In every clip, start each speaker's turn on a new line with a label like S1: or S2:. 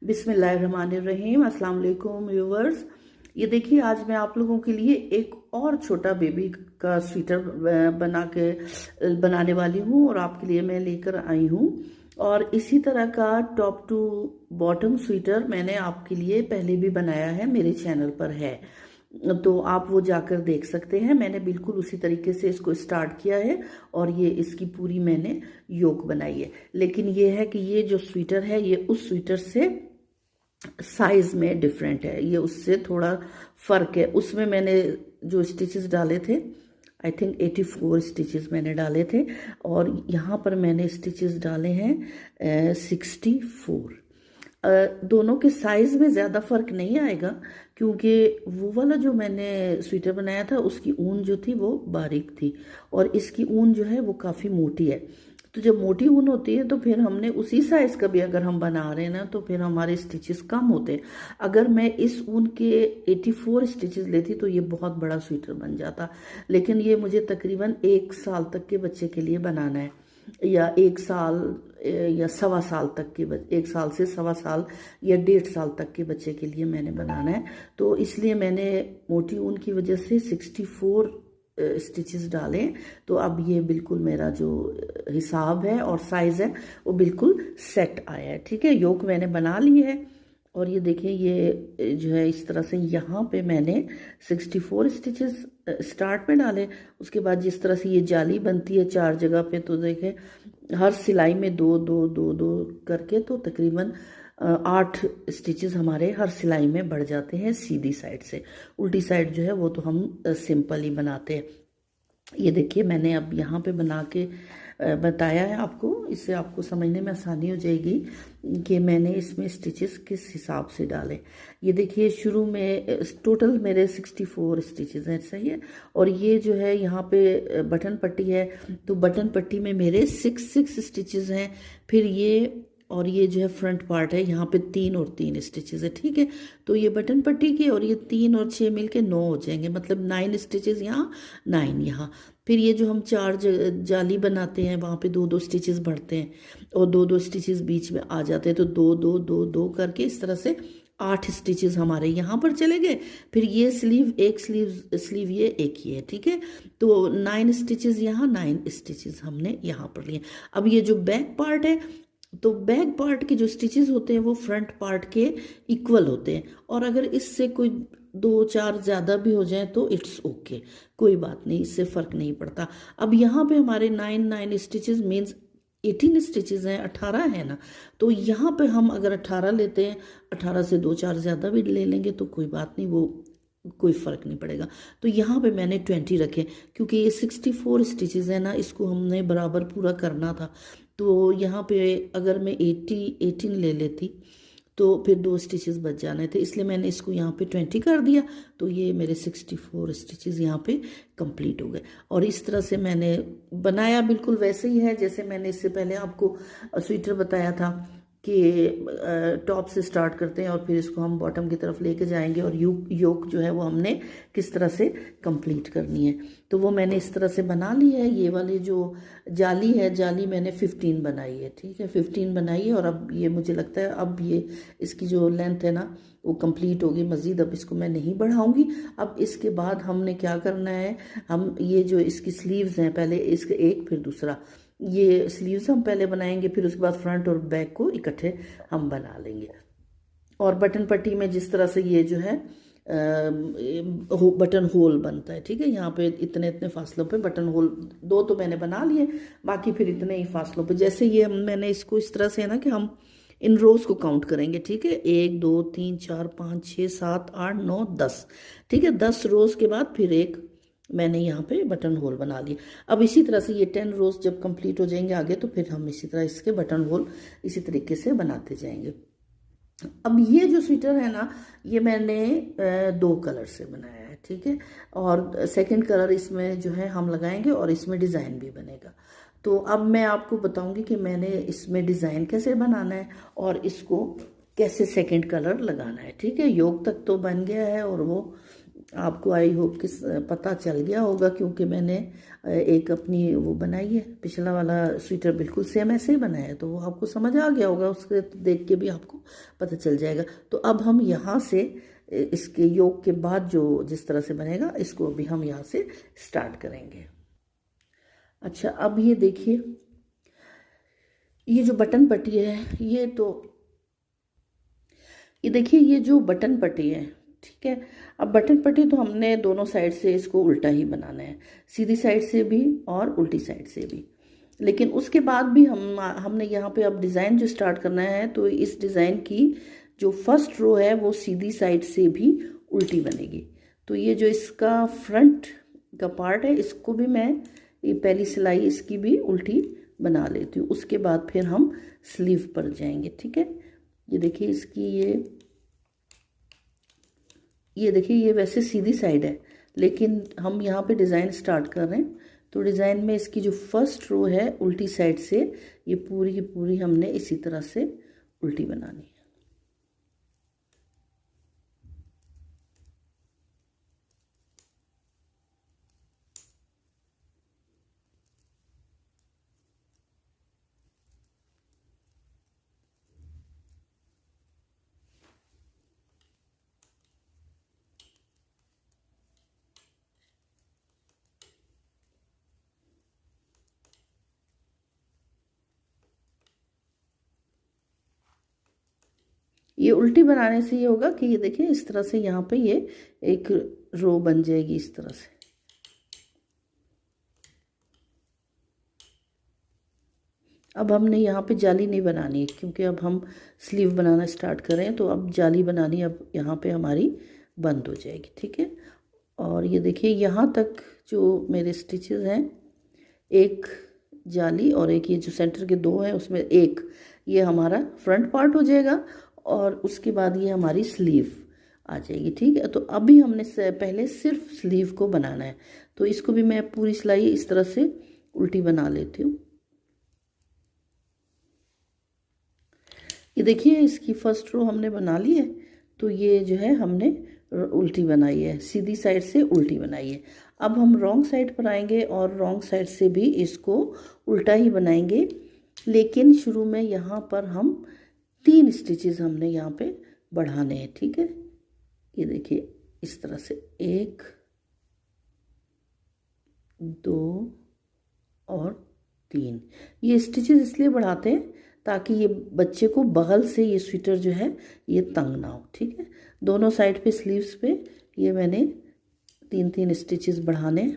S1: बिस्मिल्लाहिर्रहमानिर्रहीम। अस्सलाम वालेकुम व्यूवर्स। ये देखिए, आज मैं आप लोगों के लिए एक और छोटा बेबी का स्वेटर बनाने वाली हूँ और आपके लिए मैं लेकर आई हूँ। और इसी तरह का टॉप टू बॉटम स्वेटर मैंने आपके लिए पहले भी बनाया है, मेरे चैनल पर है, तो आप वो जाकर देख सकते हैं। मैंने बिल्कुल उसी तरीके से इसको स्टार्ट किया है और ये इसकी पूरी मैंने योक बनाई है। लेकिन ये है कि ये जो स्वेटर है ये उस स्वेटर से साइज में डिफरेंट है, ये उससे थोड़ा फर्क है। उसमें मैंने जो स्टिचेस डाले थे, आई थिंक 84 स्टिचेस मैंने डाले थे, और यहाँ पर मैंने स्टिचेस डाले हैं 64। दोनों के साइज में ज़्यादा फर्क नहीं आएगा, क्योंकि वो वाला जो मैंने स्वेटर बनाया था उसकी ऊन जो थी वो बारीक थी और इसकी ऊन जो है वो काफ़ी मोटी है। तो जब मोटी ऊन होती है तो फिर हमने उसी साइज का भी अगर हम बना रहे हैं ना, तो फिर हमारे स्टिचेस कम होते हैं। अगर मैं इस ऊन के 84 स्टिचेस लेती तो ये बहुत बड़ा स्वेटर बन जाता, लेकिन ये मुझे तकरीबन 1 साल तक के बच्चे के लिए बनाना है, या 1 साल या सवा साल तक के 1 साल से सवा साल या 1.5 साल तक के बच्चे के लिए मैंने बनाना है। तो इसलिए मैंने मोटी ऊन की वजह से 64 स्टिचेस डाले। तो अब ये बिल्कुल मेरा जो हिसाब है और साइज है वो बिल्कुल सेट आया है। ठीक है, योक मैंने बना ली है और ये देखिए, ये जो है इस तरह से यहाँ पे मैंने 64 स्टिचेस स्टार्ट में डाले। उसके बाद जिस तरह से ये जाली बनती है 4 जगह पे, तो देखें हर सिलाई में 2 2 2 2 करके तो तकरीबन 8 स्टिचेस हमारे हर सिलाई में बढ़ जाते हैं सीधी साइड से। उल्टी साइड जो है वो तो हम सिंपल ही बनाते हैं। ये देखिए, मैंने अब यहाँ पे बना के बताया है आपको, इससे आपको समझने में आसानी हो जाएगी कि मैंने इसमें स्टिचेस किस हिसाब से डाले। ये देखिए, शुरू में टोटल मेरे 64 स्टिचेस हैं, सही है। और ये जो है यहाँ पे बटन पट्टी है, तो बटन पट्टी में मेरे 6 स्टिचेस हैं। फिर ये और ये जो है फ्रंट पार्ट है, यहाँ पे 3 और 3 स्टिचेस है। ठीक है, तो ये बटन पट्टी के और ये 3 और 6 मिलके 9 हो जाएंगे, मतलब 9 स्टिचेस यहाँ, 9 यहाँ। फिर ये जो हम 4 जाली बनाते हैं वहाँ पे 2 2 स्टिचेस बढ़ते हैं और 2 2 स्टिचेस बीच में आ जाते हैं, तो 2 2 2 2 करके इस तरह से 8 स्टिचेस हमारे यहाँ पर चले गए। फिर ये स्लीव, एक स्लीव ये, एक ही है। ठीक है, तो 9 स्टिचेस यहाँ, 9 स्टिचेस हमने यहाँ पर लिए। अब ये जो बैक पार्ट है, तो बैक पार्ट के जो स्टिचेस होते हैं वो फ्रंट पार्ट के इक्वल होते हैं, और अगर इससे कोई 2 4 ज़्यादा भी हो जाए तो इट्स ओके, कोई बात नहीं, इससे फ़र्क नहीं पड़ता। अब यहाँ पे हमारे 9 स्टिचेस मीन्स 18 स्टिचेस हैं, 18 है ना। तो यहाँ पे हम अगर 18 लेते हैं, 18 से 2 4 ज़्यादा भी ले लेंगे तो कोई बात नहीं, वो कोई फ़र्क नहीं पड़ेगा। तो यहाँ पे मैंने 20 रखे, क्योंकि ये 64 स्टिचेस है ना, इसको हमने बराबर पूरा करना था। तो यहाँ पे अगर मैं 18 ले लेती तो फिर 2 स्टिचेस बच जाने थे, इसलिए मैंने इसको यहाँ पे 20 कर दिया। तो ये मेरे 64 स्टिचेस यहाँ पे कंप्लीट हो गए। और इस तरह से मैंने बनाया, बिल्कुल वैसे ही है जैसे मैंने इससे पहले आपको स्वेटर बताया था कि टॉप से स्टार्ट करते हैं और फिर इसको हम बॉटम की तरफ लेके जाएंगे, और योक जो है वो हमने किस तरह से कंप्लीट करनी है। तो वो मैंने इस तरह से बना ली है। ये वाली जो जाली है, जाली मैंने 15 बनाई है। ठीक है, 15 बनाई है, और अब ये मुझे लगता है अब ये इसकी जो लेंथ है ना वो कंप्लीट होगी। मज़ीद अब इसको मैं नहीं बढ़ाऊंगी। अब इसके बाद हमने क्या करना है, हम ये जो इसकी स्लीव्स हैं, पहले इसका एक फिर दूसरा, ये स्लीव्स हम पहले बनाएंगे, फिर उसके बाद फ्रंट और बैक को इकट्ठे हम बना लेंगे। और बटन पट्टी में जिस तरह से ये जो है बटन होल बनता है, ठीक है, यहाँ पे इतने इतने फासलों पे बटन होल 2 तो मैंने बना लिए, बाकी फिर इतने ही फासलों पे। जैसे ये मैंने इसको इस तरह से है ना कि हम इन रोज को काउंट करेंगे। ठीक है, 1 2 3 4 5 6 7 8 9 10। ठीक है, 10 रोज के बाद फिर एक मैंने यहाँ पे बटन होल बना लिए। अब इसी तरह से ये 10 रोज जब कंप्लीट हो जाएंगे आगे, तो फिर हम इसी तरह इसके बटन होल इसी तरीके से बनाते जाएंगे। अब ये जो स्वेटर है ना, ये मैंने 2 कलर से बनाया है। ठीक है, और सेकंड कलर इसमें जो है हम लगाएंगे और इसमें डिज़ाइन भी बनेगा। तो अब मैं आपको बताऊंगी कि मैंने इसमें डिज़ाइन कैसे बनाना है और इसको कैसे सेकंड कलर लगाना है। ठीक है, योक तक तो बन गया है और वो आपको आई होप कि पता चल गया होगा, क्योंकि मैंने एक अपनी वो बनाई है, पिछला वाला स्वेटर बिल्कुल सेम ऐसे ही बनाया है, तो वो आपको समझ आ गया होगा, उसके देख के भी आपको पता चल जाएगा। तो अब हम यहाँ से इसके योग के बाद जो जिस तरह से बनेगा, इसको अभी हम यहाँ से स्टार्ट करेंगे। अच्छा, अब ये देखिए, ये जो बटन पट्टी है, ये देखिए, ये जो बटन पट्टी है, ठीक है। अब बटन पट्टी तो हमने दोनों साइड से इसको उल्टा ही बनाना है, सीधी साइड से भी और उल्टी साइड से भी। लेकिन उसके बाद भी हमने यहाँ पे अब डिज़ाइन जो स्टार्ट करना है, तो इस डिज़ाइन की जो फर्स्ट रो है वो सीधी साइड से भी उल्टी बनेगी। तो ये जो इसका फ्रंट का पार्ट है, इसको भी मैं ये पहली सिलाई इसकी भी उल्टी बना लेती हूँ। उसके बाद फिर हम स्लीव पर जाएंगे, ठीक है। ये देखिए, इसकी ये देखिए, ये वैसे सीधी साइड है, लेकिन हम यहाँ पे डिज़ाइन स्टार्ट कर रहे हैं, तो डिज़ाइन में इसकी जो फर्स्ट रो है उल्टी साइड से, ये पूरी की पूरी हमने इसी तरह से उल्टी बनानी है। ये उल्टी बनाने से ये होगा कि ये देखिए, इस तरह से यहाँ पे ये एक रो बन जाएगी इस तरह से। अब हमने यहाँ पे जाली नहीं बनानी है, क्योंकि अब हम स्लीव बनाना स्टार्ट कर रहे हैं, तो अब जाली बनानी अब यहाँ पे हमारी बंद हो जाएगी, ठीक है। और ये देखिए, यहाँ तक जो मेरे स्टिचेस हैं, एक जाली और एक ये जो सेंटर के दो हैं, उसमें एक ये हमारा फ्रंट पार्ट हो जाएगा, और उसके बाद ये हमारी स्लीव आ जाएगी, ठीक है। तो अभी हमने पहले सिर्फ स्लीव को बनाना है, तो इसको भी मैं पूरी सिलाई इस तरह से उल्टी बना लेती हूँ। ये देखिए, इसकी फर्स्ट रो हमने बना ली है, तो ये जो है हमने उल्टी बनाई है, सीधी साइड से उल्टी बनाई है। अब हम रॉन्ग साइड पर आएंगे और रॉन्ग साइड से भी इसको उल्टा ही बनाएंगे, लेकिन शुरू में यहाँ पर हम 3 स्टिचेस हमने यहाँ पे बढ़ाने हैं, ठीक है। ये देखिए, इस तरह से 1 2 और 3। ये स्टिचेस इसलिए बढ़ाते हैं ताकि ये बच्चे को बगल से ये स्वेटर जो है ये तंग ना हो, ठीक है। दोनों साइड पे स्लीव्स पे ये मैंने 3 स्टिचेस बढ़ाने।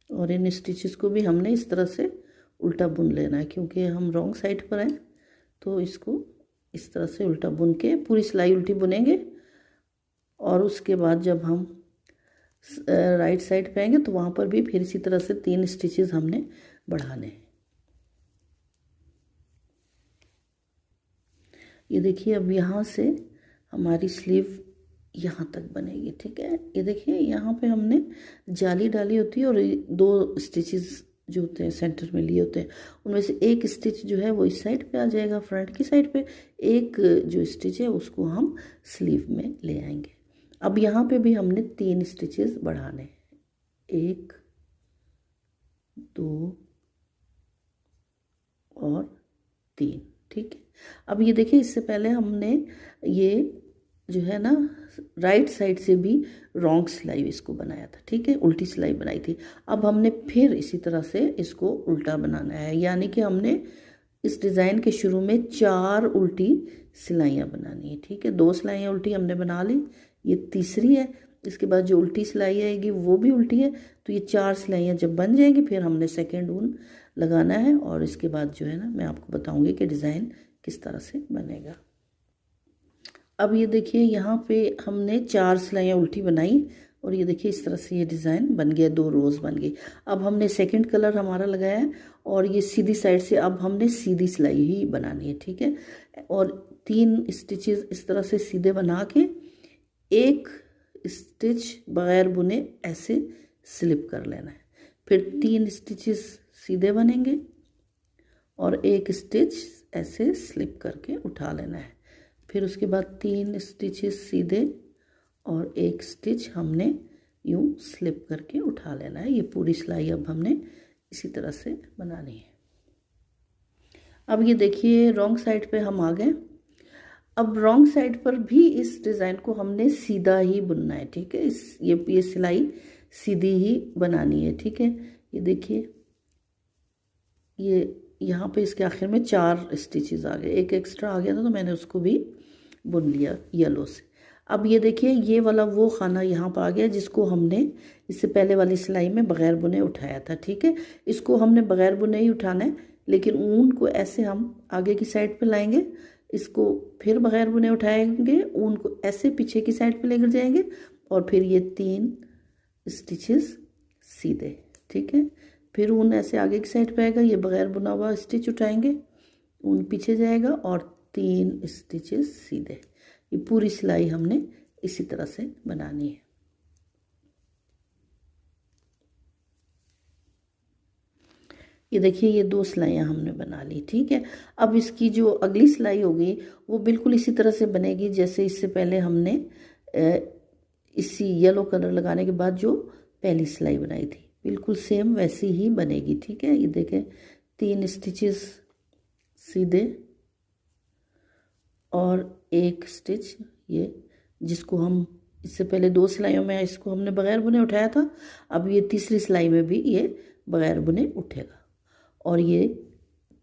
S1: और इन स्टिचेस को भी हमने इस तरह से उल्टा बुन लेना है, क्योंकि हम रॉन्ग साइड पर हैं, तो इसको इस तरह से उल्टा बुन के पूरी सिलाई उल्टी बुनेंगे। और उसके बाद जब हम राइट साइड पे आएंगे, तो वहाँ पर भी फिर इसी तरह से 3 स्टिचेस हमने बढ़ाने हैं। ये देखिए, अब यहाँ से हमारी स्लीव यहाँ तक बनेगी, ठीक है। ये देखिए, यहाँ पे हमने जाली डाली होती है, और 2 स्टिचेस जो होते हैं सेंटर में लिए होते हैं, उनमें से एक स्टिच जो है वो इस साइड पे आ जाएगा, फ्रंट की साइड पे। एक जो स्टिच है उसको हम स्लीव में ले आएंगे। अब यहाँ पे भी हमने 3 स्टिचेस बढ़ाने हैं, 1 2 और 3, ठीक है। अब ये देखिए, इससे पहले हमने ये जो है ना राइट साइड से भी रॉन्ग सिलाई इसको बनाया था, ठीक है, उल्टी सिलाई बनाई थी। अब हमने फिर इसी तरह से इसको उल्टा बनाना है, यानी कि हमने इस डिज़ाइन के शुरू में 4 उल्टी सिलाइयाँ बनानी है, ठीक है। 2 सिलाइयाँ उल्टी हमने बना ली, ये तीसरी है। इसके बाद जो उल्टी सिलाई आएगी वो भी उल्टी है, तो ये 4 सिलाइयाँ जब बन जाएंगी, फिर हमने सेकेंड ऊन लगाना है, और इसके बाद जो है ना मैं आपको बताऊँगी कि डिज़ाइन किस तरह से बनेगा। अब ये देखिए, यहाँ पे हमने 4 सिलाइयाँ उल्टी बनाई, और ये देखिए इस तरह से ये डिज़ाइन बन गया, 2 रोज़ बन गई। अब हमने सेकंड कलर हमारा लगाया है, और ये सीधी साइड से अब हमने सीधी सिलाई ही बनानी है, ठीक है। और 3 स्टिचेस इस तरह से सीधे बना के एक स्टिच बगैर बुने ऐसे स्लिप कर लेना है। फिर 3 स्टिचेस सीधे बनेंगे और एक स्टिच ऐसे स्लिप करके उठा लेना है। फिर उसके बाद 3 स्टिचेस सीधे और एक स्टिच हमने यूँ स्लिप करके उठा लेना है। ये पूरी सिलाई अब हमने इसी तरह से बनानी है। अब ये देखिए रॉन्ग साइड पे हम आ गए। अब रॉन्ग साइड पर भी इस डिज़ाइन को हमने सीधा ही बुनना है, ठीक है। ये सिलाई सीधी ही बनानी है, ठीक है। ये देखिए ये यहाँ पे इसके आखिर में 4 स्टिचेस आ गए, एक एक्स्ट्रा आ गया था तो मैंने उसको भी बुन लिया येलो से। अब ये देखिए ये वाला वो खाना यहाँ पर आ गया जिसको हमने इससे पहले वाली सिलाई में बग़ैर बुने उठाया था, ठीक है। इसको हमने बग़ैर बुने ही उठाना है, लेकिन ऊन को ऐसे हम आगे की साइड पे लाएंगे, इसको फिर बग़ैर बुने उठाएंगे, ऊन को ऐसे पीछे की साइड पे लेकर जाएंगे और फिर ये 3 स्टिचेस सीधे, ठीक है। फिर ऊन ऐसे आगे की साइड पे आएगा, ये बग़ैर बुना हुआ स्टिच उठाएंगे, ऊन पीछे जाएगा और 3 स्टिचेस सीधे। ये पूरी सिलाई हमने इसी तरह से बनानी है। ये देखिए ये 2 सिलाइयाँ हमने बना ली, ठीक है। अब इसकी जो अगली सिलाई होगी वो बिल्कुल इसी तरह से बनेगी जैसे इससे पहले हमने इसी येलो कलर लगाने के बाद जो पहली सिलाई बनाई थी, बिल्कुल सेम वैसी ही बनेगी, ठीक है। ये देखें 3 स्टिचेस सीधे और एक स्टिच ये जिसको हम इससे पहले 2 सिलाइयों में इसको हमने बग़ैर बुने उठाया था, अब ये तीसरी सिलाई में भी ये बग़ैर बुने उठेगा और ये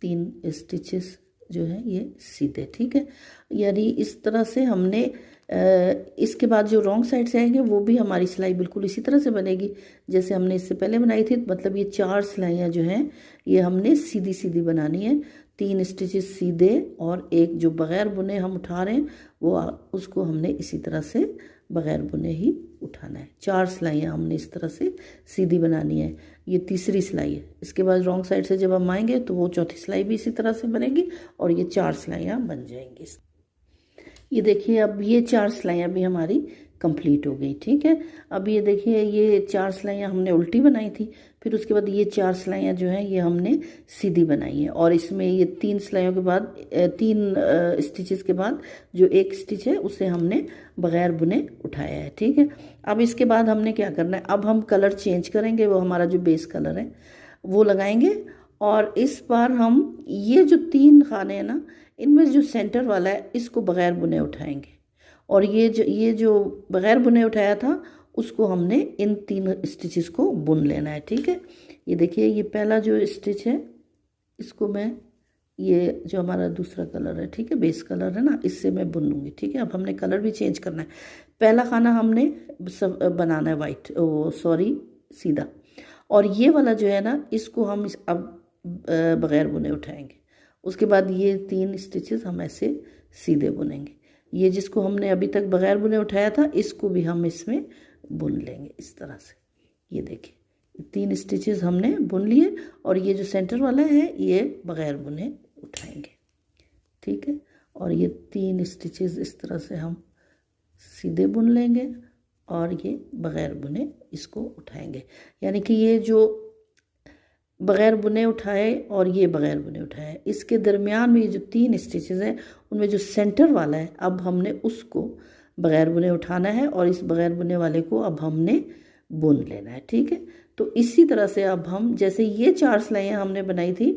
S1: 3 स्टिचेस जो है ये सीधे, ठीक है। यानी इस तरह से हमने इसके बाद जो रॉन्ग साइड से आएंगे वो भी हमारी सिलाई बिल्कुल इसी तरह से बनेगी जैसे हमने इससे पहले बनाई थी। मतलब ये 4 सिलाइयाँ जो हैं ये हमने सीधी सीधी बनानी है, 3 स्टिचेस सीधे और एक जो बग़ैर बुने हम उठा रहे हैं वो उसको हमने इसी तरह से बग़ैर बुने ही उठाना है। 4 सिलाइयाँ हमने इस तरह से सीधी बनानी है। ये तीसरी सिलाई है। इसके बाद रॉन्ग साइड से जब हम आएंगे तो वो चौथी सिलाई भी इसी तरह से बनेगी और ये 4 सिलाइयाँ बन जाएंगी। ये देखिए अब ये 4 सिलाइयाँ भी हमारी कंप्लीट हो गई, ठीक है। अब ये देखिए ये 4 सिलाइयाँ हमने उल्टी बनाई थी, फिर उसके बाद ये 4 सिलाइयाँ जो हैं ये हमने सीधी बनाई है और इसमें ये 3 सिलाइयों के बाद 3 स्टिचेस के बाद जो एक स्टिच है उसे हमने बग़ैर बुने उठाया है, ठीक है। अब इसके बाद हमने क्या करना है, अब हम कलर चेंज करेंगे, वो हमारा जो बेस कलर है वो लगाएंगे और इस बार हम ये जो 3 खाने हैं ना इनमें जो सेंटर वाला है इसको बग़ैर बुने उठाएंगे और ये जो बग़ैर बुने उठाया था उसको हमने इन 3 स्टिचेस को बुन लेना है, ठीक है। ये देखिए ये पहला जो स्टिच है इसको मैं ये जो हमारा दूसरा कलर है, ठीक है, बेस कलर है ना, इससे मैं बुन लूँगी, ठीक है। अब हमने कलर भी चेंज करना है। पहला खाना हमने सब बनाना है वाइट सीधा और ये वाला जो है ना इसको हम अब बग़ैर बुने उठाएंगे। उसके बाद ये 3 स्टिचेस हम ऐसे सीधे बुनेंगे। ये जिसको हमने अभी तक बग़ैर बुने उठाया था इसको भी हम इसमें बुन लेंगे इस तरह से। ये देखिए 3 स्टिचेस हमने बुन लिए और ये जो सेंटर वाला है ये बग़ैर बुने उठाएंगे, ठीक है। और ये 3 स्टिचेस इस तरह से हम सीधे बुन लेंगे और ये बग़ैर बुने इसको उठाएंगे। यानी कि ये जो बग़ैर बुने उठाए और ये बग़ैर बुने उठाए, इसके दरमियान में ये जो 3 स्टिचेस हैं उनमें जो सेंटर वाला है अब हमने उसको बग़ैर बुने उठाना है और इस बग़ैर बुने वाले को अब हमने बुन लेना है, ठीक है। तो इसी तरह से अब हम जैसे ये 4 सिलाइयाँ हमने बनाई थी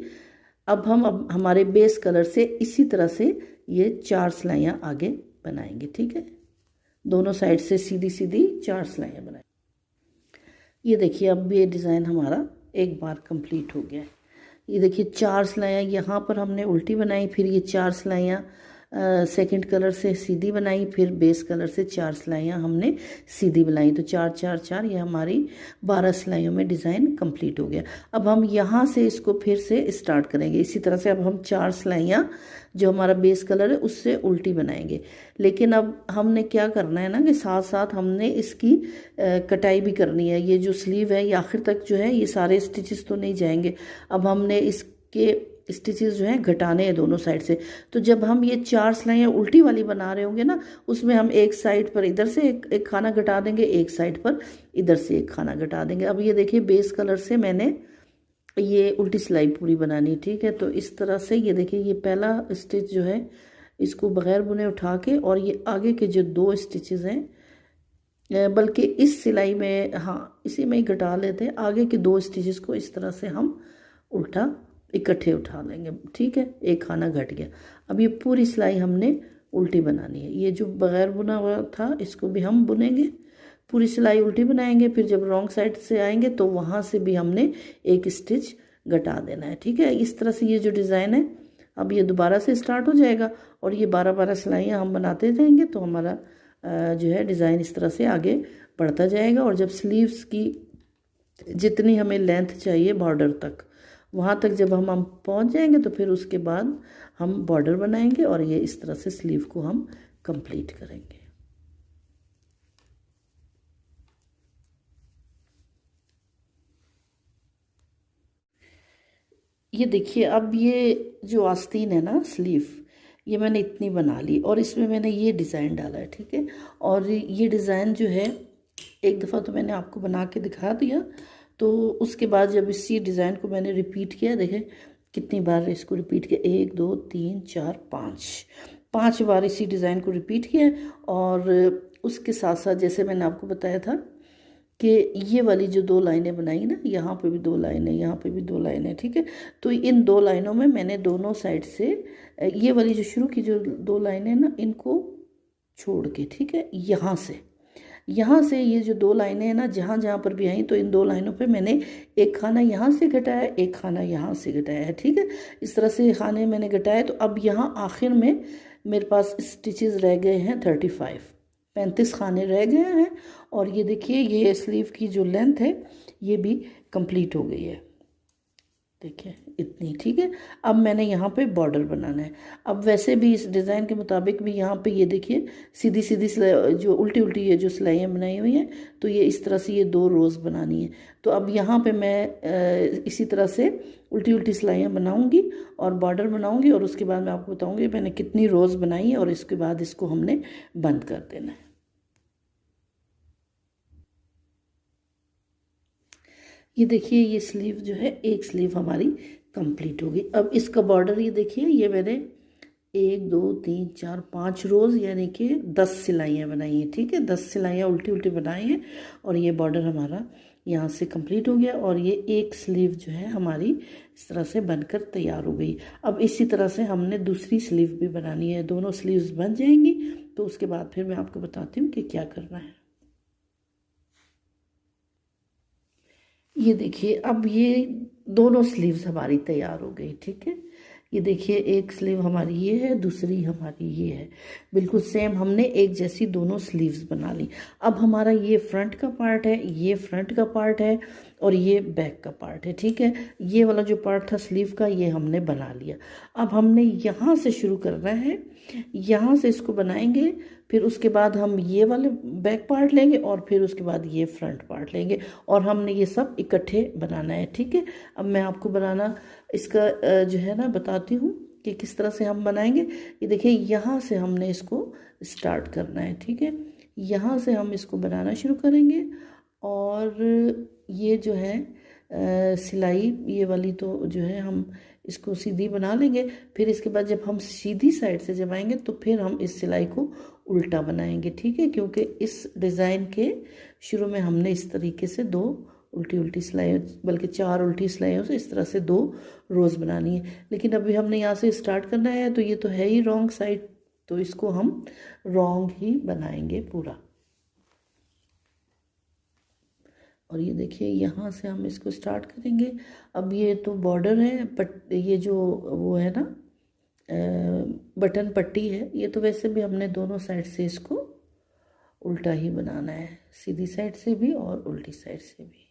S1: अब हमारे बेस कलर से इसी तरह से ये 4 सिलाइयाँ आगे बनाएंगे, ठीक है। दोनों साइड से सीधी सीधी 4 सिलाइयाँ बनाएंगे। ये देखिए अब ये डिज़ाइन हमारा एक बार कंप्लीट हो गया है। ये देखिए 4 सिलाइयाँ यहाँ पर हमने उल्टी बनाई, फिर ये 4 सिलाइयाँ सेकंड कलर से सीधी बनाई, फिर बेस कलर से 4 सिलाइयाँ हमने सीधी बनाई। तो 4 4 4 ये हमारी 12 सिलाइयों में डिज़ाइन कंप्लीट हो गया। अब हम यहाँ से इसको फिर से स्टार्ट करेंगे। इसी तरह से अब हम 4 सिलाइयाँ जो हमारा बेस कलर है उससे उल्टी बनाएंगे। लेकिन अब हमने क्या करना है ना कि साथ साथ हमने इसकी कटाई भी करनी है। ये जो स्लीव है ये आखिर तक जो है ये सारे स्टिचेस तो नहीं जाएंगे। अब हमने इसके स्टिचेस जो हैं घटाने हैं दोनों साइड से। तो जब हम ये 4 सिलाइयाँ उल्टी वाली बना रहे होंगे ना, उसमें हम एक साइड पर इधर से एक खाना घटा देंगे, एक साइड पर इधर से एक खाना घटा देंगे। अब ये देखिए बेस कलर से मैंने ये उल्टी सिलाई पूरी बनानी, ठीक है। तो इस तरह से ये देखिए ये पहला स्टिच जो है इसको बगैर बुने उठा के, और ये आगे के जो 2 स्टिचेस हैं, बल्कि इस सिलाई में, हाँ इसी में ही घटा लेते हैं। आगे के 2 स्टिचेस को इस तरह से हम उल्टा इकट्ठे उठा लेंगे, ठीक है। एक खाना घट गया। अब ये पूरी सिलाई हमने उल्टी बनानी है। ये जो बगैर बुना हुआ था इसको भी हम बुनेंगे, पूरी सिलाई उल्टी बनाएंगे। फिर जब रॉन्ग साइड से आएंगे तो वहाँ से भी हमने एक स्टिच घटा देना है, ठीक है। इस तरह से ये जो डिज़ाइन है अब ये दोबारा से स्टार्ट हो जाएगा, और ये 12-12 सिलाइयाँ हम बनाते जाएंगे तो हमारा जो है डिज़ाइन इस तरह से आगे बढ़ता जाएगा। और जब स्लीव्स की जितनी हमें लेंथ चाहिए बॉर्डर तक, वहाँ तक जब हम पहुँच जाएंगे तो फिर उसके बाद हम बॉर्डर बनाएंगे, और ये इस तरह से स्लीव को हम कंप्लीट करेंगे। ये देखिए अब ये जो आस्तीन है ना स्लीव, ये मैंने इतनी बना ली, और इसमें मैंने ये डिज़ाइन डाला है, ठीक है। और ये डिज़ाइन जो है एक दफ़ा तो मैंने आपको बना के दिखा दिया, तो उसके बाद जब इसी डिज़ाइन को मैंने रिपीट किया, देखें कितनी बार इसको रिपीट किया, 1 2 3 4 5 बार इसी डिज़ाइन को रिपीट किया। और उसके साथ साथ जैसे मैंने आपको बताया था कि ये वाली जो 2 लाइनें बनाई ना, यहाँ पे भी 2 लाइनें, यहाँ पे भी 2 लाइनें, ठीक है। तो इन 2 लाइनों में मैंने दोनों साइड से ये वाली जो शुरू की जो 2 लाइनें ना, इनको छोड़ के, ठीक है, यहाँ से ये जो 2 लाइनें हैं ना, जहाँ जहाँ पर भी आई, तो इन 2 लाइनों पे मैंने एक खाना यहाँ से घटाया, एक खाना यहाँ से घटाया है, ठीक है। इस तरह से खाने मैंने घटाए। तो अब यहाँ आखिर में मेरे पास स्टिचेस रह गए हैं 35 खाने रह गए हैं। और ये देखिए ये स्लीव की जो लेंथ है ये भी कंप्लीट हो गई है, देखिए इतनी, ठीक है। अब मैंने यहाँ पे बॉर्डर बनाना है। अब वैसे भी इस डिज़ाइन के मुताबिक भी यहाँ पे ये देखिए सीधी सीधी जो उल्टी उल्टी ये जो सिलाइयाँ बनाई हुई हैं, तो ये इस तरह से ये 2 रोज़ बनानी है। तो अब यहाँ पे मैं इसी तरह से उल्टी उल्टी सिलाइयाँ बनाऊँगी और बॉर्डर बनाऊँगी, और उसके बाद मैं आपको बताऊँगी मैंने कितनी रोज़ बनाई है, और इसके बाद इसको हमने बंद कर देना है। ये देखिए ये स्लीव जो है, एक स्लीव हमारी कंप्लीट होगी। अब इसका बॉर्डर ये देखिए, ये मैंने 1 2 3 4 5 रोज़ यानी कि 10 सिलाइयाँ बनाई हैं, ठीक है। 10 सिलाइयाँ उल्टी उल्टी बनाई हैं, और ये बॉर्डर हमारा यहाँ से कंप्लीट हो गया, और ये एक स्लीव जो है हमारी इस तरह से बनकर तैयार हो गई। अब इसी तरह से हमने दूसरी स्लीव भी बनानी है। दोनों स्लीव्स बन जाएंगी तो उसके बाद फिर मैं आपको बताती हूँ कि क्या करना है। ये देखिए अब ये दोनों स्लीव्स हमारी तैयार हो गई, ठीक है। ये देखिए एक स्लीव हमारी ये है, दूसरी हमारी ये है, बिल्कुल सेम हमने एक जैसी दोनों स्लीव्स बना ली। अब हमारा ये फ्रंट का पार्ट है, ये फ्रंट का पार्ट है, और ये बैक का पार्ट है, ठीक है। ये वाला जो पार्ट था स्लीव का ये हमने बना लिया। अब हमने यहाँ से शुरू करना है, यहाँ से इसको बनाएंगे, फिर उसके बाद हम ये वाले बैक पार्ट लेंगे, और फिर उसके बाद ये फ्रंट पार्ट लेंगे, और हमने ये सब इकट्ठे बनाना है, ठीक है। अब मैं आपको बनाना इसका जो है ना बताती हूँ कि किस तरह से हम बनाएंगे। ये देखिए यहाँ से हमने इसको स्टार्ट करना है, ठीक है। यहाँ से हम इसको बनाना शुरू करेंगे, और ये जो है सिलाई ये वाली तो जो है हम इसको सीधी बना लेंगे। फिर इसके बाद जब हम सीधी साइड से जब आएंगे तो फिर हम इस सिलाई को उल्टा बनाएंगे, ठीक है। क्योंकि इस डिज़ाइन के शुरू में हमने इस तरीके से 2 उल्टी उल्टी सिलाई, बल्कि 4 उल्टी सिलाइयों से इस तरह से 2 रोज़ बनानी है। लेकिन अभी हमने यहाँ से स्टार्ट करना है, तो ये तो है ही रॉन्ग साइड, तो इसको हम रॉन्ग ही बनाएंगे पूरा। और ये देखिए यहाँ से हम इसको स्टार्ट करेंगे। अब ये तो बॉर्डर है, बट ये जो वो है ना बटन पट्टी है, ये तो वैसे भी हमने दोनों साइड से इसको उल्टा ही बनाना है, सीधी साइड से भी और उल्टी साइड से भी।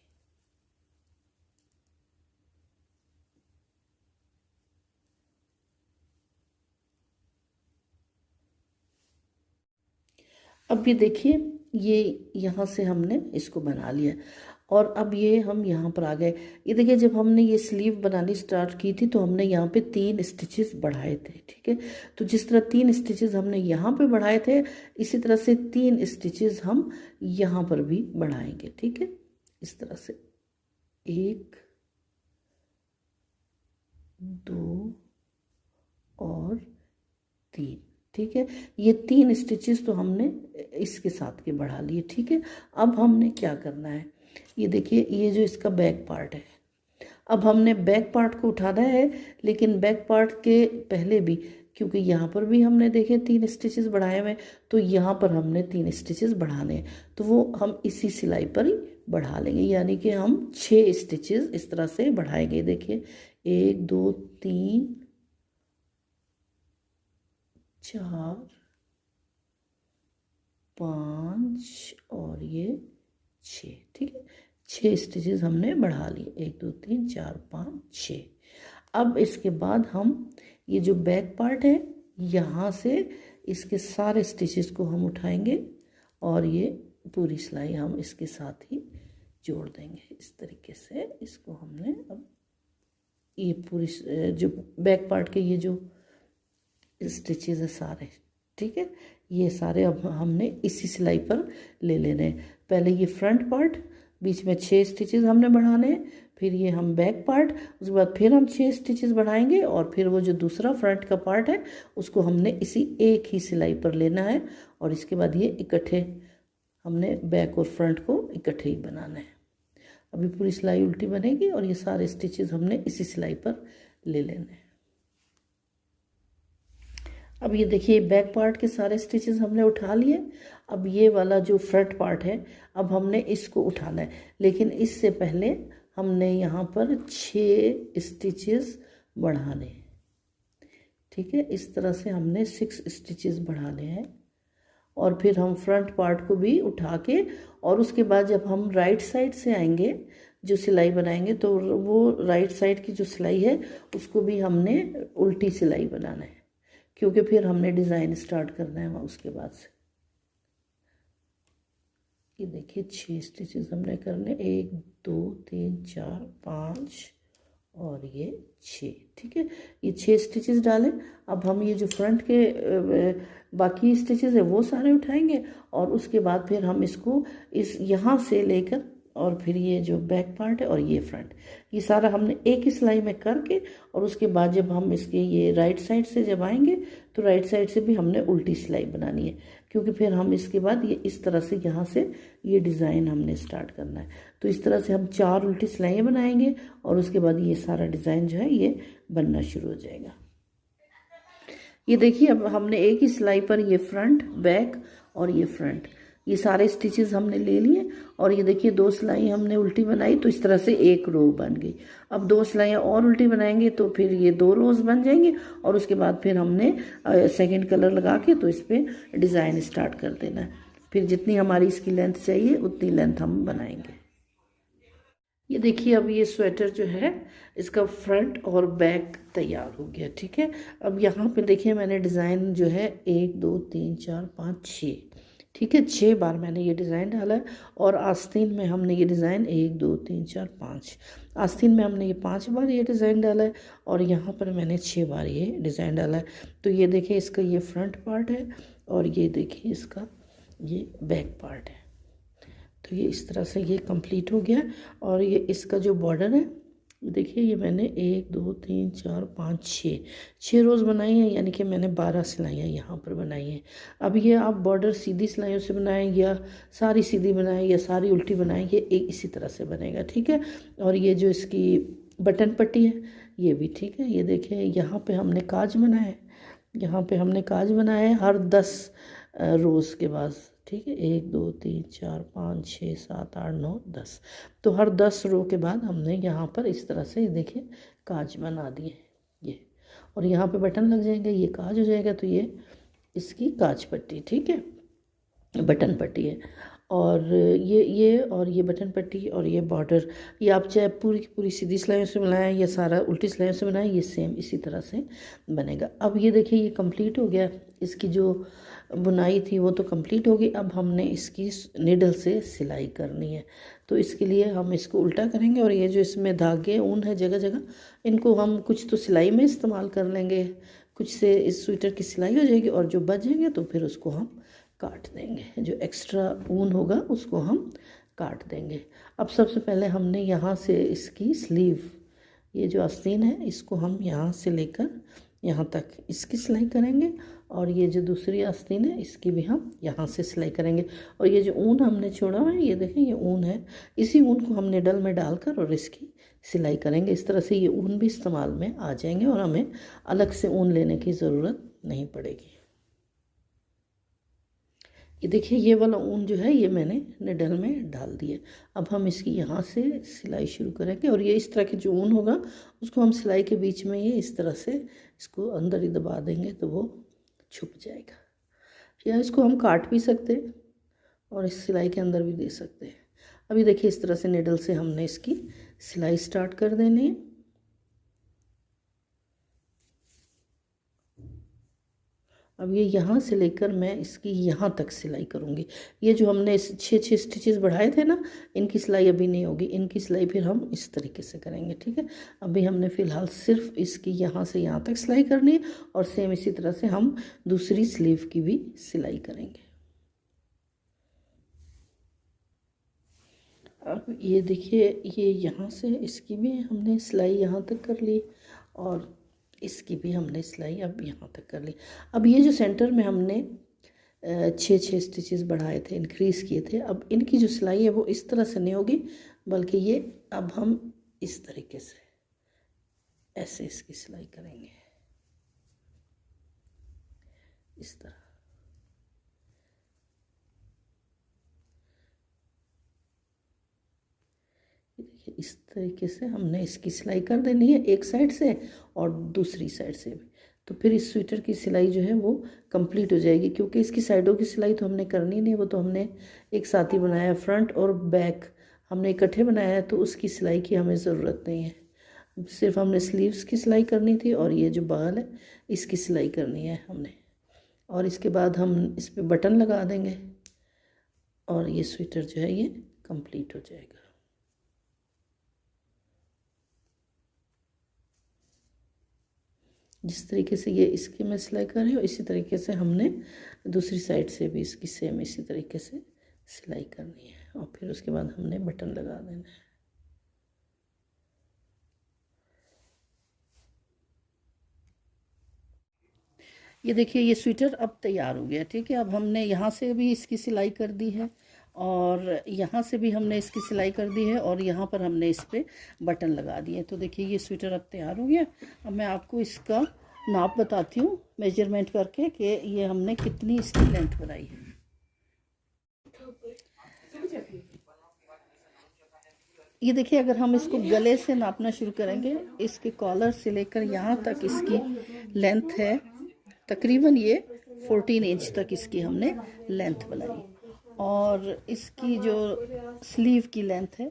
S1: अब ये देखिए ये यहाँ से हमने इसको बना लिया, और अब ये हम यहाँ पर आ गए। ये देखिए जब हमने ये स्लीव बनानी स्टार्ट की थी तो हमने यहाँ पे 3 स्टिचेस बढ़ाए थे, ठीक है। तो जिस तरह 3 स्टिचेस हमने यहाँ पे बढ़ाए थे, इसी तरह से 3 स्टिचेस हम यहाँ पर भी बढ़ाएंगे, ठीक है। इस तरह से 1 2 और 3, ठीक है। ये 3 स्टिचेस तो हमने इसके साथ के बढ़ा लिए, ठीक है। अब हमने क्या करना है, ये देखिए ये जो इसका बैक पार्ट है, अब हमने बैक पार्ट को उठाना है, लेकिन बैक पार्ट के पहले भी, क्योंकि यहाँ पर भी हमने देखे 3 स्टिचेस बढ़ाए हुए, तो यहाँ पर हमने 3 स्टिचेस बढ़ाने हैं, तो वो हम इसी सिलाई पर ही बढ़ा लेंगे, यानी कि हम 6 स्टिचेस इस तरह से बढ़ाएंगे। देखिए 1 2 3 4 5 और ये 6, ठीक है। 6 स्टिचेस हमने बढ़ा लिए, 1 2 3 4 5 6। अब इसके बाद हम ये जो बैक पार्ट है यहाँ से इसके सारे स्टिचेस को हम उठाएंगे और ये पूरी सिलाई हम इसके साथ ही जोड़ देंगे। इस तरीके से इसको हमने अब ये पूरी जो बैक पार्ट के ये जो स्टिचेस है सारे, ठीक है, ये सारे अब हमने इसी सिलाई पर ले लेने हैं। पहले ये फ्रंट पार्ट, बीच में 6 स्टिचेस हमने बढ़ाने हैं, फिर ये हम बैक पार्ट, उसके बाद फिर हम 6 स्टिचेस बढ़ाएंगे और फिर वो जो दूसरा फ्रंट का पार्ट है उसको हमने इसी एक ही सिलाई पर लेना है और इसके बाद ये इकट्ठे हमने बैक और फ्रंट को इकट्ठे ही बनाना है। अभी पूरी सिलाई उल्टी बनेगी और ये सारे स्टिचेस हमने इसी सिलाई पर ले लेने हैं। अब ये देखिए बैक पार्ट के सारे स्टिचेस हमने उठा लिए। अब ये वाला जो फ्रंट पार्ट है अब हमने इसको उठाना है, लेकिन इससे पहले हमने यहाँ पर 6 स्टिचेस बढ़ाने, ठीक है। इस तरह से हमने 6 स्टिचेस बढ़ाने हैं और फिर हम फ्रंट पार्ट को भी उठा के और उसके बाद जब हम राइट साइड से आएंगे जो सिलाई बनाएंगे तो वो राइट साइड की जो सिलाई है उसको भी हमने उल्टी सिलाई बनाना है, क्योंकि फिर हमने डिज़ाइन स्टार्ट करना है वहाँ उसके बाद से। ये देखिए 6 स्टिचेस हमने करने, 1 2 3 4 5 और ये 6, ठीक है। ये 6 स्टिचेस डालें। अब हम ये जो फ्रंट के बाकी स्टिचेस है वो सारे उठाएंगे और उसके बाद फिर हम इसको इस यहाँ से लेकर और फिर ये जो बैक पार्ट है और ये फ्रंट, ये सारा हमने एक ही सिलाई में करके और उसके बाद जब हम इसके ये राइट साइड से जब आएंगे तो राइट साइड से भी हमने उल्टी सिलाई बनानी है, क्योंकि फिर हम इसके बाद ये इस तरह से यहाँ से ये डिज़ाइन हमने स्टार्ट करना है। तो इस तरह से हम 4 उल्टी सिलाइयाँ बनाएंगे और उसके बाद ये सारा डिज़ाइन जो है ये बनना शुरू हो जाएगा। ये देखिए अब हमने एक ही सिलाई पर ये फ्रंट, बैक और ये फ्रंट, ये सारे स्टिचेस हमने ले लिए और ये देखिए 2 सिलाई हमने उल्टी बनाई तो इस तरह से एक रो बन गई। अब 2 सिलाइयाँ और उल्टी बनाएंगे तो फिर ये 2 रोज बन जाएंगे और उसके बाद फिर हमने सेकंड कलर लगा के तो इस पर डिज़ाइन स्टार्ट कर देना है। फिर जितनी हमारी इसकी लेंथ चाहिए उतनी लेंथ हम बनाएंगे। ये देखिए अब ये स्वेटर जो है इसका फ्रंट और बैक तैयार हो गया, ठीक है। अब यहाँ पे देखिए मैंने डिज़ाइन जो है 1 2 3 4 5 6, ठीक है, 6 बार मैंने ये डिज़ाइन डाला है और आस्तीन में हमने ये डिज़ाइन 1 2 3 4 5, आस्तीन में हमने ये 5 बार ये डिज़ाइन डाला है और यहाँ पर मैंने 6 बार ये डिज़ाइन डाला है। तो ये देखिए इसका ये फ्रंट पार्ट है और ये देखिए इसका ये बैक पार्ट है। तो ये इस तरह से ये कंप्लीट हो गया और ये इसका जो बॉर्डर है देखिए ये मैंने 1 2 3 4 5 6 रोज़ बनाई हैं, यानी कि मैंने 12 सिलाइयाँ यहाँ पर बनाई हैं। अब ये आप बॉर्डर सीधी सिलाइयों से बनाएं या सारी सीधी बनाएं या सारी उल्टी बनाएं, ये एक इसी तरह से बनेगा, ठीक है। और ये जो इसकी बटन पट्टी है ये भी, ठीक है। ये देखिए यहाँ पे हमने काज बनाया है, यहाँ पे हमने काज बनाया है हर 10 रोज़ के बाद, ठीक है। 1 2 3 4 5 6 7 8 9 10, तो हर 10 रो के बाद हमने यहाँ पर इस तरह से देखिए काज बना दिए ये, और यहाँ पे बटन लग जाएंगे, ये काज हो जाएगा। तो ये इसकी काज पट्टी, ठीक है, बटन पट्टी है। और ये और ये बटन पट्टी और ये बॉर्डर, ये आप चाहे पूरी की पूरी सीधी सिलाइयों से बनाएं या सारा उल्टी सिलाइयों से बनाएं, ये सेम इसी तरह से बनेगा। अब ये देखिए ये कंप्लीट हो गया। इसकी जो बुनाई थी वो तो कंप्लीट हो गई। अब हमने इसकी नीडल से सिलाई करनी है। तो इसके लिए हम इसको उल्टा करेंगे और ये जो इसमें धागे ऊन है जगह जगह, इनको हम कुछ तो सिलाई में इस्तेमाल कर लेंगे, कुछ से इस स्वेटर की सिलाई हो जाएगी, और जो बचेंगे तो फिर उसको हम काट देंगे। जो एक्स्ट्रा ऊन होगा उसको हम काट देंगे। अब सबसे पहले हमने यहाँ से इसकी स्लीव, ये जो आस्तीन है इसको हम यहाँ से लेकर यहाँ तक इसकी सिलाई करेंगे, और ये जो दूसरी आस्तीन है इसकी भी हम यहाँ से सिलाई करेंगे। और ये जो ऊन हमने छोड़ा हुआ है, ये देखें ये ऊन है, इसी ऊन को हम निडल में डालकर और इसकी सिलाई करेंगे। इस तरह से ये ऊन भी इस्तेमाल में आ जाएंगे और हमें अलग से ऊन लेने की ज़रूरत नहीं पड़ेगी। ये देखिए ये वाला ऊन जो है ये मैंने निडल में डाल दिया। अब हम इसकी यहाँ से सिलाई शुरू करेंगे, और ये इस तरह के जो ऊन होगा उसको हम सिलाई के बीच में ये इस तरह से इसको अंदर ही दबा देंगे तो वो छुप जाएगा। या इसको हम काट भी सकते हैं और इस सिलाई के अंदर भी दे सकते हैं। अभी देखिए इस तरह से निडल से हमने इसकी सिलाई स्टार्ट कर देनी है। अब ये यहाँ से लेकर मैं इसकी यहाँ तक सिलाई करूँगी। ये जो हमने 6 स्टिचेस बढ़ाए थे ना, इनकी सिलाई अभी नहीं होगी, इनकी सिलाई फिर हम इस तरीके से करेंगे, ठीक है। अभी हमने फ़िलहाल सिर्फ इसकी यहाँ से यहाँ तक सिलाई करनी है, और सेम इसी तरह से हम दूसरी स्लीव की भी सिलाई करेंगे। अब ये देखिए ये यहाँ से इसकी भी हमने सिलाई यहाँ तक कर ली, और इसकी भी हमने सिलाई अब यहाँ तक कर ली। अब ये जो सेंटर में हमने 6 स्टिचेस बढ़ाए थे, इंक्रीज़ किए थे, अब इनकी जो सिलाई है वो इस तरह से नहीं होगी, बल्कि ये अब हम इस तरीके से ऐसे इसकी सिलाई करेंगे, इस तरह। देखिए इस तरीके से हमने इसकी सिलाई कर देनी है, एक साइड से और दूसरी साइड से भी। तो फिर इस स्वेटर की सिलाई जो है वो कंप्लीट हो जाएगी, क्योंकि इसकी साइडों की सिलाई तो हमने करनी नहीं, वो तो हमने एक साथ ही बनाया। फ्रंट और बैक हमने इकट्ठे बनाया है, तो उसकी सिलाई की हमें ज़रूरत नहीं है। सिर्फ हमने स्लीव्स की सिलाई करनी थी, और ये जो बगल है इसकी सिलाई करनी है हमने। और इसके बाद हम इस पर बटन लगा देंगे, और ये स्वेटर जो है ये कंप्लीट हो जाएगा। जिस तरीके से ये इसकी मैं सिलाई कर रही हूँ, इसी तरीके से हमने दूसरी साइड से भी इसकी सेम इसी तरीके से सिलाई करनी है, और फिर उसके बाद हमने बटन लगा देना है। ये देखिए ये स्वेटर अब तैयार हो गया, ठीक है। अब हमने यहाँ से भी इसकी सिलाई कर दी है, और यहाँ से भी हमने इसकी सिलाई कर दी है, और यहाँ पर हमने इस पर बटन लगा दिए। तो देखिए ये स्वेटर अब तैयार हो गया। अब मैं आपको इसका नाप बताती हूँ मेजरमेंट करके कि ये हमने कितनी इसकी लेंथ बनाई है। ये देखिए अगर हम इसको गले से नापना शुरू करेंगे, इसके कॉलर से लेकर यहाँ तक इसकी लेंथ है तकरीबन ये 14 इंच तक इसकी हमने लेंथ बनाई। और इसकी जो स्लीव की लेंथ है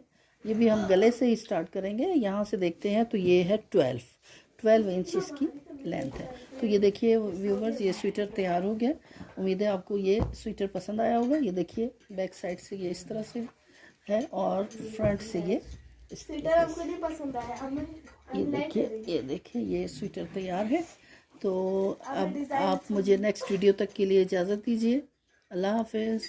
S1: ये भी हम गले से ही स्टार्ट करेंगे। यहाँ से देखते हैं तो ये है 12 इंच इसकी लेंथ है। तो ये देखिए व्यूवर्स ये स्वेटर तैयार हो गया। उम्मीद है आपको ये स्वेटर पसंद आया होगा। ये देखिए बैक साइड से ये इस तरह से है, और फ्रंट से ये
S2: स्वेटर आपको नहीं पसंद आया?
S1: ये देखिए ये स्वेटर तैयार है। तो अब आप मुझे नेक्स्ट वीडियो तक के लिए इजाज़त दीजिए। अल्लाह हाफिज़।